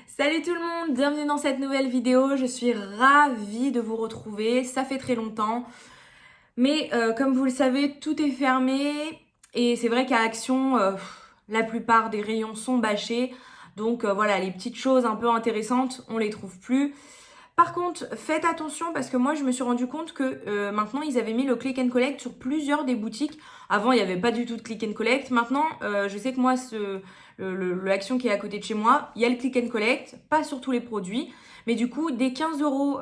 Salut tout le monde, bienvenue dans cette nouvelle vidéo. Je suis ravie de vous retrouver, ça fait très longtemps. Mais comme vous le savez, tout est fermé et c'est vrai qu'à Action, la plupart des rayons sont bâchés. Donc voilà, les petites choses un peu intéressantes, on les trouve plus. Par contre, faites attention parce que moi je me suis rendu compte que maintenant ils avaient mis le click and collect sur plusieurs des boutiques. Avant il n'y avait pas du tout de click and collect. Maintenant je sais que moi le Action qui est à côté de chez moi, il y a le click and collect, pas sur tous les produits. Mais du coup, dès 15 euros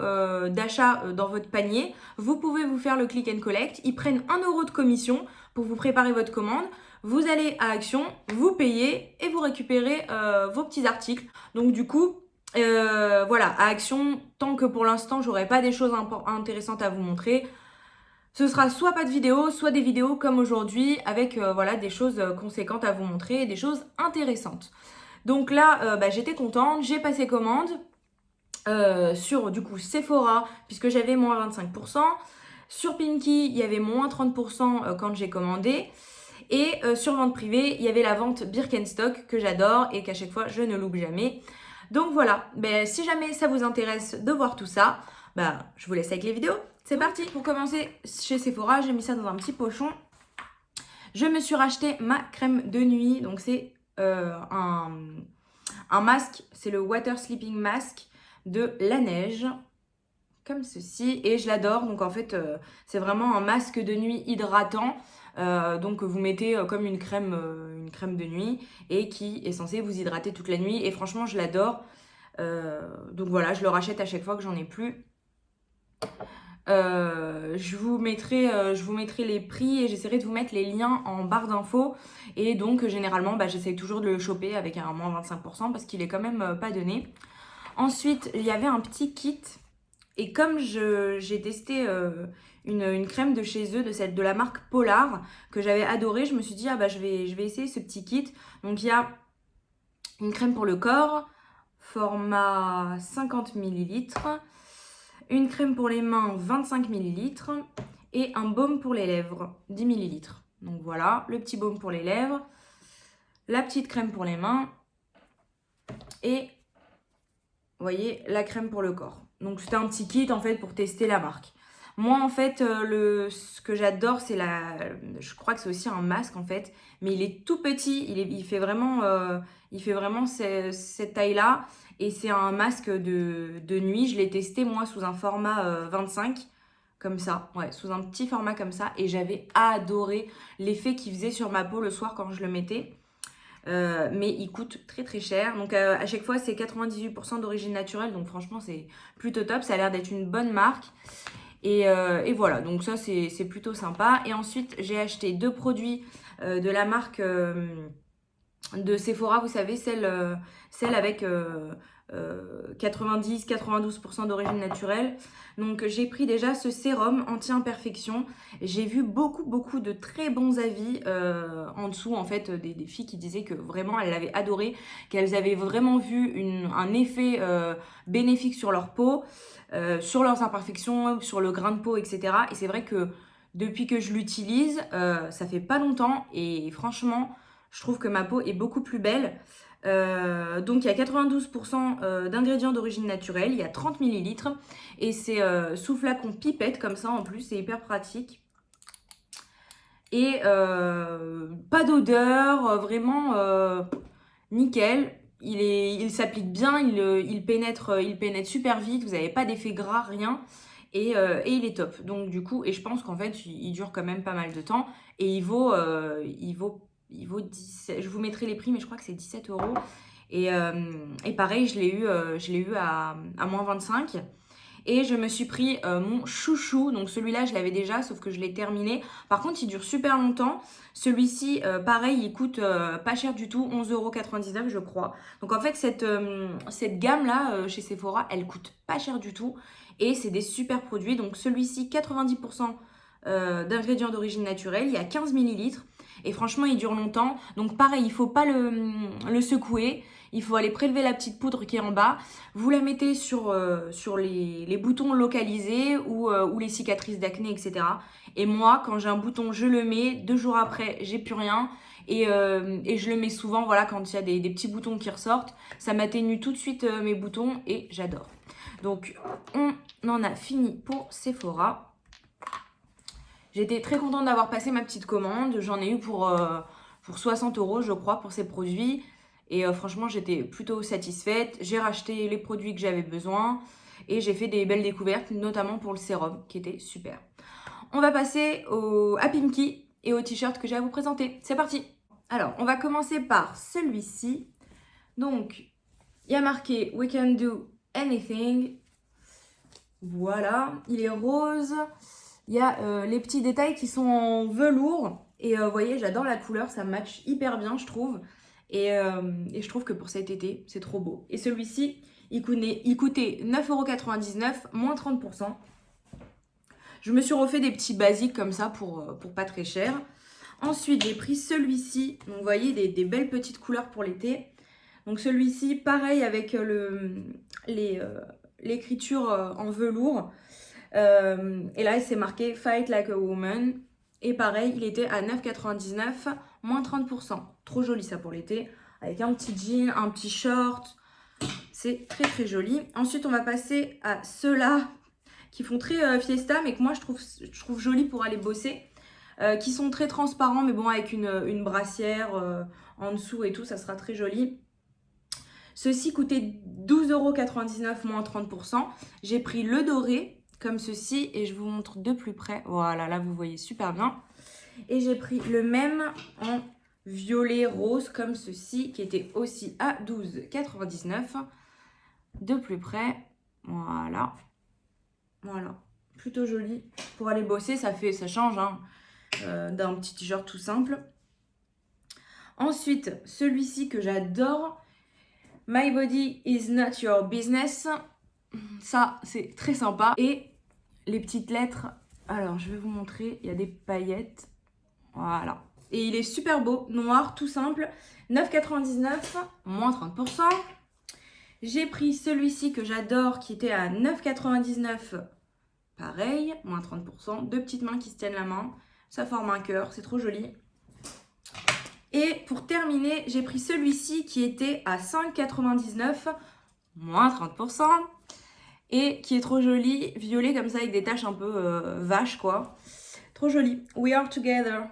d'achat dans votre panier, vous pouvez vous faire le click and collect. Ils prennent 1 euro de commission pour vous préparer votre commande. Vous allez à Action, vous payez et vous récupérez vos petits articles. Donc du coup, voilà, à Action, tant que pour l'instant, j'aurai pas des choses intéressantes à vous montrer, ce sera soit pas de vidéo, soit des vidéos comme aujourd'hui avec voilà, des choses conséquentes à vous montrer, des choses intéressantes. Donc là, j'étais contente, j'ai passé commande sur du coup Sephora, puisque j'avais moins 25%. Sur Pimki, il y avait moins 30% quand j'ai commandé. Et sur vente privée, il y avait la vente Birkenstock que j'adore et qu'à chaque fois, je ne loupe jamais. Donc voilà, si jamais ça vous intéresse de voir tout ça, je vous laisse avec les vidéos. C'est parti. Pour commencer, chez Sephora, j'ai mis ça dans un petit pochon. Je me suis racheté ma crème de nuit. Donc c'est un masque, c'est le Water Sleeping Mask de La Neige, comme ceci, et je l'adore. Donc en fait c'est vraiment un masque de nuit hydratant, donc vous mettez comme une crème de nuit et qui est censée vous hydrater toute la nuit, et franchement je l'adore. Donc voilà, je le rachète à chaque fois que j'en ai plus. Je vous mettrai les prix et j'essaierai de vous mettre les liens en barre d'infos. Et donc généralement j'essaye toujours de le choper avec un moins 25% parce qu'il est quand même pas donné. Ensuite, il y avait un petit kit. Et comme j'ai testé une crème de chez eux, de la marque Polar, que j'avais adorée, je me suis dit, je vais essayer ce petit kit. Donc il y a une crème pour le corps, format 50 ml, une crème pour les mains 25 ml et un baume pour les lèvres 10 ml. Donc voilà, le petit baume pour les lèvres, la petite crème pour les mains et vous voyez, la crème pour le corps. Donc c'était un petit kit en fait pour tester la marque. Moi en fait, ce que j'adore c'est je crois que c'est aussi un masque en fait, mais il est tout petit, il fait vraiment cette taille-là, et c'est un masque de nuit. Je l'ai testé moi sous un format 25, comme ça, ouais, sous un petit format comme ça, et j'avais adoré l'effet qu'il faisait sur ma peau le soir quand je le mettais. Mais il coûte très très cher. Donc à chaque fois c'est 98% d'origine naturelle, donc franchement c'est plutôt top. Ça a l'air d'être une bonne marque. Et voilà, donc ça c'est plutôt sympa. Et ensuite j'ai acheté 2 produits de la marque de Sephora, vous savez, celle avec 90-92% d'origine naturelle. Donc j'ai pris déjà ce sérum anti-imperfection. J'ai vu beaucoup de très bons avis en dessous, en fait, des filles qui disaient que vraiment elles l'avaient adoré, qu'elles avaient vraiment vu un effet bénéfique sur leur peau, sur leurs imperfections, sur le grain de peau, etc. Et c'est vrai que depuis que je l'utilise, ça fait pas longtemps, et franchement je trouve que ma peau est beaucoup plus belle. Donc il y a 92% d'ingrédients d'origine naturelle, il y a 30 ml et c'est sous flacon pipette comme ça en plus, c'est hyper pratique. Et pas d'odeur, vraiment nickel. Il s'applique bien, il pénètre super vite, vous n'avez pas d'effet gras, rien. Et il est top. Donc du coup, et je pense qu'en fait, il dure quand même pas mal de temps. Et il vaut 17, je vous mettrai les prix, mais je crois que c'est 17 euros. Et pareil, je l'ai eu à moins 25. Et je me suis pris mon chouchou. Donc celui-là, je l'avais déjà, sauf que je l'ai terminé. Par contre, il dure super longtemps. Celui-ci, pareil, il coûte pas cher du tout, 11,99 € je crois. Donc en fait, cette gamme-là, chez Sephora, elle coûte pas cher du tout. Et c'est des super produits. Donc celui-ci, 90% d'ingrédients d'origine naturelle. Il y a 15 ml. Et franchement, il dure longtemps. Donc pareil, il faut pas le secouer. il faut aller prélever la petite poudre qui est en bas. Vous la mettez sur les boutons localisés ou les cicatrices d'acné, etc. Et moi, quand j'ai un bouton, je le mets. 2 jours après, j'ai plus rien. Et je le mets souvent, voilà, quand il y a des petits boutons qui ressortent. Ça m'atténue tout de suite mes boutons et j'adore. Donc, on en a fini pour Sephora. J'étais très contente d'avoir passé ma petite commande. J'en ai eu pour 60 €, je crois, pour ces produits. Et franchement, j'étais plutôt satisfaite. J'ai racheté les produits que j'avais besoin. Et j'ai fait des belles découvertes, notamment pour le sérum, qui était super. On va passer à Pimki et au t-shirt que j'ai à vous présenter. C'est parti! Alors, on va commencer par celui-ci. Donc, il y a marqué « We can do anything ». Voilà, il est rose. Il y a les petits détails qui sont en velours. Et vous voyez, j'adore la couleur, ça match hyper bien, je trouve. Et je trouve que pour cet été, c'est trop beau. Et celui-ci, il coûtait 9,99 €, moins 30%. Je me suis refait des petits basiques comme ça pour pas très cher. Ensuite, j'ai pris celui-ci. Donc, vous voyez, des belles petites couleurs pour l'été. Donc, celui-ci, pareil avec l'écriture en velours. Et là, c'est marqué « Fight like a woman ». Et pareil, il était à 9,99 €, moins 30%. Trop joli ça pour l'été. Avec un petit jean, un petit short. C'est très très joli. Ensuite, on va passer à ceux-là qui font très fiesta, mais que moi je trouve joli pour aller bosser. Qui sont très transparents, mais bon, avec une brassière en dessous et tout, ça sera très joli. Ceux-ci coûtaient 12,99 €, moins 30%. J'ai pris le doré, comme ceci, et je vous montre de plus près. Voilà, là vous voyez super bien. Et j'ai pris le même en violet rose, comme ceci, qui était aussi à 12,99 €. De plus près, voilà. Voilà, plutôt joli. Pour aller bosser, ça change hein, d'un petit t-shirt tout simple. Ensuite, celui-ci que j'adore, My Body is Not Your Business. Ça, c'est très sympa. Et les petites lettres, alors je vais vous montrer, il y a des paillettes. Voilà. Et il est super beau, noir, tout simple. 9,99 €, moins 30%. J'ai pris celui-ci que j'adore, qui était à 9,99 €. Pareil, moins 30%. 2 petites mains qui se tiennent la main. Ça forme un cœur, c'est trop joli. Et pour terminer, j'ai pris celui-ci qui était à 5,99 €, moins 30%. Et qui est trop joli, violet comme ça avec des taches un peu vaches quoi. Trop joli. We are together.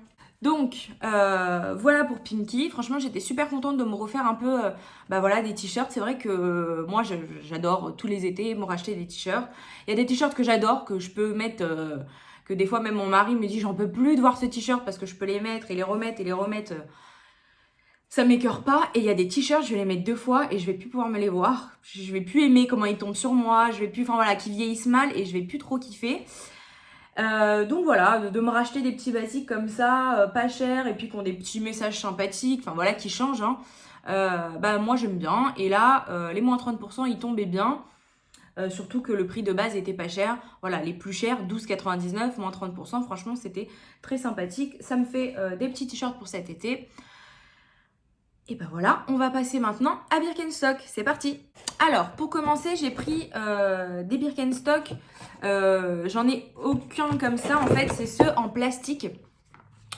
Donc voilà pour Pimki. Franchement, j'étais super contente de me refaire un peu voilà, des t-shirts. C'est vrai que moi, j'adore tous les étés me racheter des t-shirts. Il y a des t-shirts que j'adore, que je peux mettre, que des fois même mon mari me dit j'en peux plus de voir ce t-shirt parce que je peux les mettre et les remettre et les remettre. Ça m'écœure pas. Et il y a des t-shirts, je vais les mettre 2 fois et je vais plus pouvoir me les voir. Je vais plus aimer comment ils tombent sur moi. Je vais plus, enfin voilà, qui vieillissent mal et je vais plus trop kiffer. Donc voilà, de me racheter des petits basiques comme ça, pas cher, et puis qui ont des petits messages sympathiques, enfin voilà, qui changent, hein. Moi j'aime bien, et là, les moins 30%, ils tombaient bien, surtout que le prix de base était pas cher. Voilà, les plus chers, 12,99 €, moins 30%, franchement c'était très sympathique. Ça me fait des petits t-shirts pour cet été. Et ben voilà, on va passer maintenant à Birkenstock, c'est parti. Alors, pour commencer, j'ai pris des Birkenstock. J'en ai aucun comme ça, en fait, c'est ceux en plastique.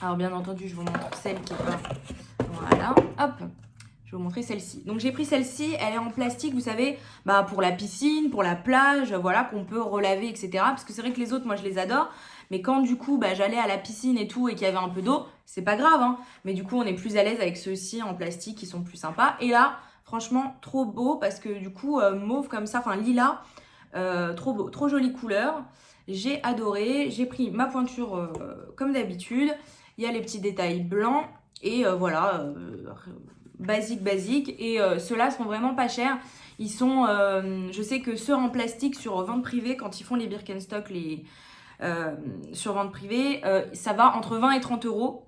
Alors, bien entendu, je vous montre celle qui est pas... Voilà, hop, je vais vous montrer celle-ci. Donc, j'ai pris celle-ci, elle est en plastique, vous savez, pour la piscine, pour la plage, voilà, qu'on peut relaver, etc. Parce que c'est vrai que les autres, moi, je les adore. Mais quand du coup j'allais à la piscine et tout et qu'il y avait un peu d'eau, c'est pas grave hein. Mais du coup on est plus à l'aise avec ceux-ci en plastique qui sont plus sympas. Et là franchement trop beau parce que du coup mauve comme ça, enfin lilas, trop beau, trop jolie couleur. J'ai adoré, j'ai pris ma pointure comme d'habitude. Il y a les petits détails blancs et voilà, basique. Et ceux-là sont vraiment pas chers. Ils sont, je sais que ceux en plastique sur vente privée, quand ils font les Birkenstock, sur vente privée, ça va entre 20 et 30 €.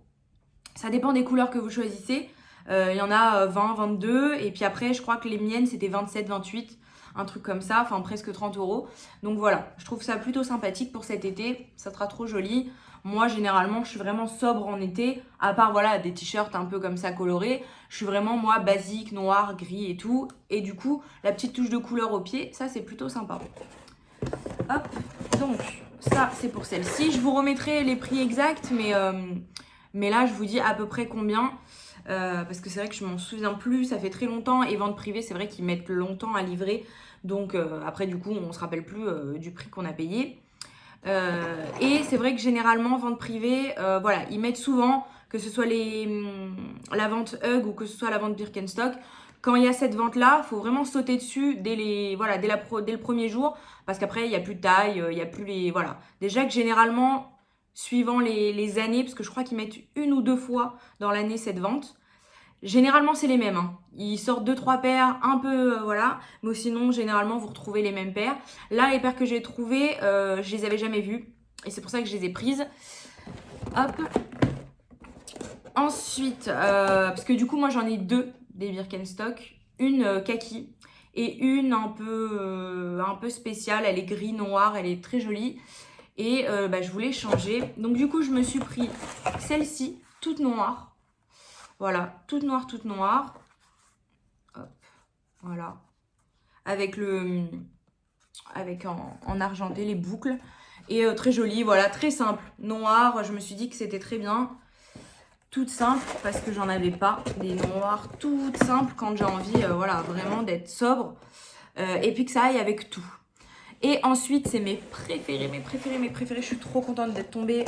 Ça dépend des couleurs que vous choisissez. Il y en a 20, 22. Et puis après, je crois que les miennes, c'était 27, 28. Un truc comme ça, enfin presque 30 €. Donc voilà, je trouve ça plutôt sympathique pour cet été. Ça sera trop joli. Moi, généralement, je suis vraiment sobre en été, à part voilà des t-shirts un peu comme ça colorés. Je suis vraiment, moi, basique, noir, gris et tout. Et du coup, la petite touche de couleur au pied, ça, c'est plutôt sympa. Hop, donc, ça, c'est pour celle-ci. Je vous remettrai les prix exacts, mais là, je vous dis à peu près combien. Parce que c'est vrai que je m'en souviens plus, ça fait très longtemps. Et vente privée, c'est vrai qu'ils mettent longtemps à livrer. Donc, après, du coup, on se rappelle plus du prix qu'on a payé. Et c'est vrai que généralement, vente privée, voilà, ils mettent souvent, que ce soit la vente Hug ou que ce soit la vente Birkenstock, quand il y a cette vente-là, il faut vraiment sauter dessus dès le premier jour, parce qu'après, il n'y a plus de taille, il n'y a plus les... Voilà. Déjà que généralement, suivant les années, parce que je crois qu'ils mettent 1 ou 2 fois dans l'année cette vente, généralement, c'est les mêmes. Hein. Ils sortent 2-3 paires, un peu, voilà. Mais sinon, généralement, vous retrouvez les mêmes paires. Là, les paires que j'ai trouvées, je les avais jamais vues. Et c'est pour ça que je les ai prises. Hop. Ensuite, parce que du coup, moi, j'en ai 2 des Birkenstock. Une kaki et une un peu spéciale. Elle est gris noir, elle est très jolie. Et je voulais changer. Donc, du coup, je me suis pris celle-ci, toute noire. Voilà, toute noire, toute noire. Hop, voilà. Avec en argenté les boucles. Et très jolie, voilà, très simple. Noir, je me suis dit que c'était très bien. Toute simple, parce que j'en avais pas. Des noirs toutes simples quand j'ai envie, voilà, vraiment d'être sobre. Et puis que ça aille avec tout. Et ensuite, c'est mes préférés. Je suis trop contente d'être tombée...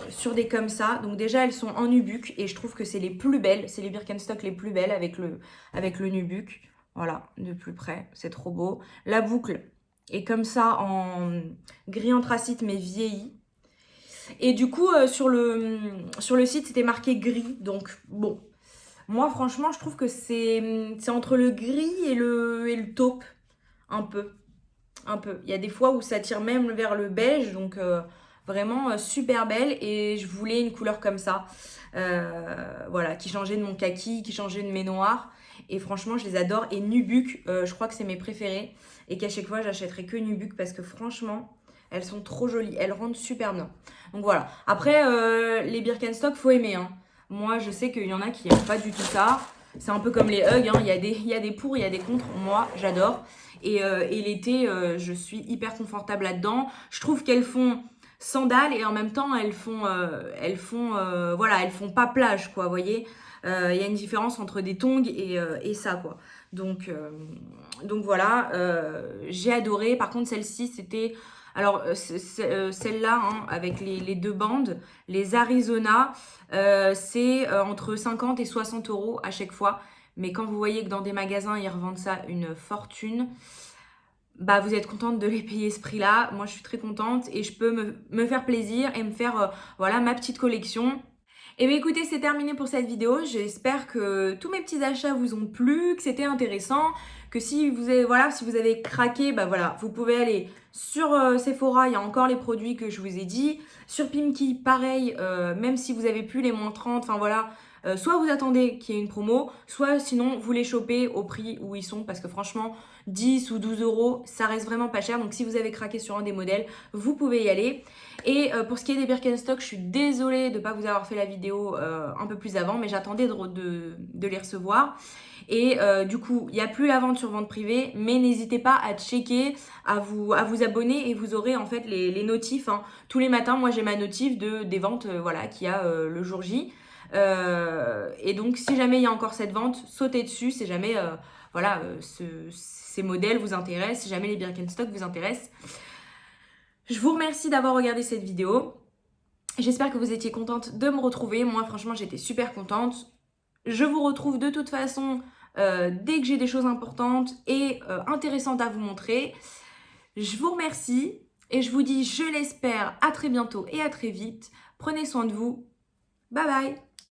sur des comme ça. Donc déjà elles sont en nubuck et je trouve que c'est les plus belles, c'est les Birkenstock les plus belles avec le nubuck. Voilà, de plus près, c'est trop beau. La boucle est comme ça en gris anthracite mais vieilli. Et du coup sur le site c'était marqué gris, donc bon. Moi franchement je trouve que c'est entre le gris et le taupe, un peu. Il y a des fois où ça tire même vers le beige, donc vraiment super belle. Et je voulais une couleur comme ça, voilà, qui changeait de mon kaki, qui changeait de mes noirs. Et franchement, je les adore. Et Nubuck, je crois que c'est mes préférés. Et qu'à chaque fois, j'achèterai que Nubuck parce que franchement, elles sont trop jolies. Elles rendent super bien. Donc voilà. Après, les Birkenstock, faut aimer. Hein. Moi, je sais qu'il y en a qui n'aiment pas du tout ça. C'est un peu comme les Hug. Hein. Il y a des pour, il y a des contre. Moi, j'adore. Et l'été, je suis hyper confortable là-dedans. Je trouve qu'elles font sandales et en même temps, elles font pas plage, quoi, vous voyez. Il y a une différence entre des tongs et ça, quoi. Donc voilà, j'ai adoré. Par contre, celle-ci, c'était... Alors, celle-là, hein, avec les 2 bandes, les Arizona, c'est entre 50 et 60 € à chaque fois. Mais quand vous voyez que dans des magasins, ils revendent ça une fortune, bah vous êtes contente de les payer ce prix-là. Moi, je suis très contente et je peux me faire plaisir et me faire, voilà, ma petite collection. Et bien écoutez, c'est terminé pour cette vidéo. J'espère que tous mes petits achats vous ont plu, que c'était intéressant, que si vous avez craqué, bah voilà, vous pouvez aller sur Sephora, il y a encore les produits que je vous ai dit. Sur Pimki, pareil, même si vous avez plus les moins 30, enfin voilà, soit vous attendez qu'il y ait une promo, soit sinon vous les chopez au prix où ils sont, parce que franchement, 10 ou 12 €, ça reste vraiment pas cher. Donc si vous avez craqué sur un des modèles, vous pouvez y aller. Et pour ce qui est des Birkenstock, je suis désolée de ne pas vous avoir fait la vidéo un peu plus avant, mais j'attendais de les recevoir. Et du coup, il n'y a plus la vente sur vente privée, mais n'hésitez pas à checker, à vous abonner et vous aurez en fait les notifs. Hein. Tous les matins, moi j'ai ma notif des ventes voilà, qu'il y a le jour J. Et donc si jamais il y a encore cette vente, sautez dessus, si jamais voilà, ces modèles vous intéressent, si jamais les Birkenstock vous intéressent. Je vous remercie d'avoir regardé cette vidéo. J'espère que vous étiez contente de me retrouver. Moi, franchement, j'étais super contente. Je vous retrouve de toute façon dès que j'ai des choses importantes et intéressantes à vous montrer. Je vous remercie et je vous dis, je l'espère, à très bientôt et à très vite. Prenez soin de vous. Bye bye!